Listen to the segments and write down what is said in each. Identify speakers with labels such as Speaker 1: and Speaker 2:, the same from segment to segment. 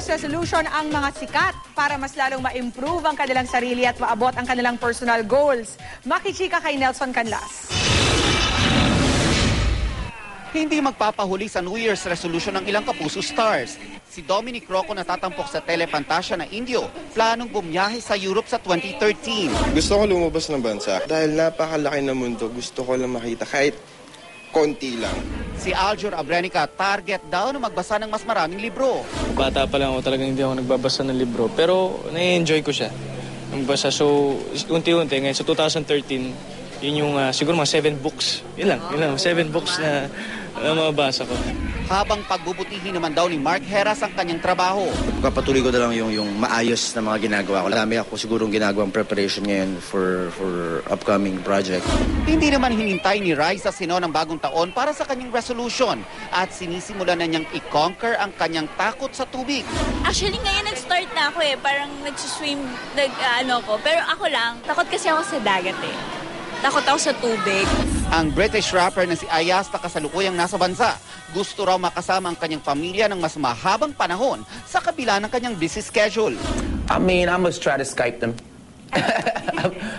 Speaker 1: Year's resolution ang mga sikat para mas lalong ma-improve ang kanilang sarili at maabot ang kanilang personal goals. Makichika kay Nelson Canlas.
Speaker 2: Hindi magpapahuli sa New Year's resolution ng ilang kapuso stars. Si Dominic Rocco natatampok sa Telefantasia na Indio, planong bumiyahe sa Europe sa 2013.
Speaker 3: Gusto ko lumabas ng bansa dahil napakalaki ng mundo. Gusto ko lang makita kahit konti lang.
Speaker 2: Si Aljur Abrenica, target daw na magbasa ng mas maraming libro.
Speaker 4: Bata pa lang ako, talagang hindi ako nagbabasa ng libro. Pero nai-enjoy ko siya. Nagbasa. So, unti-unti. Ngayon, sa 2013, yun yung siguro mga 7 books. Yun lang. 7 books na mababasa ko.
Speaker 2: Habang pagbubutihin naman daw ni Mark Heras ang kanyang trabaho.
Speaker 5: Papatuloy ko na lang yung maayos na mga ginagawa ko. Marami ako sigurong ginagawang preparation ngayon for upcoming project.
Speaker 2: Hindi naman hinintay ni Raisa Sino ng bagong taon para sa kanyang resolution at sinisimula na niyang i-conquer ang kanyang takot sa tubig.
Speaker 6: Actually, ngayon nag-start na ako parang nag-swim, ko. Pero ako lang, takot kasi ako sa dagat Takot ako sa tubig.
Speaker 2: Ang British rapper na si Ayaz na kasalukuyang nasa bansa, gusto raw makasama ang kanyang pamilya ng mas mahabang panahon sa kabila ng kanyang busy schedule.
Speaker 7: I mean, I must try to Skype them.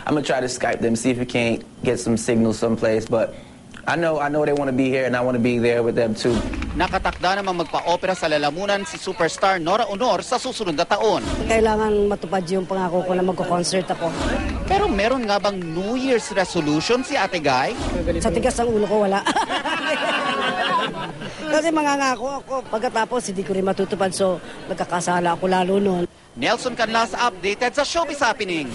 Speaker 7: I'm gonna try to Skype them, see if we can't get some signal someplace. But I know they want to be here and I want to be there with them too.
Speaker 2: Nakatakda namang magpa-opera sa lalamunan si superstar Nora Honor sa susunod na taon.
Speaker 8: Kailangan matupad yung pangako ko na magko-concert ako.
Speaker 2: Pero meron nga bang New Year's resolution si Ate Guy?
Speaker 8: Sa tigas ng ulo ko, wala. Kasi mangangako ako. Pagkatapos, hindi ko rin matutupad. So, nagkakasala ako lalo noon.
Speaker 2: Nelson Canlas updated sa Showbiz Happening.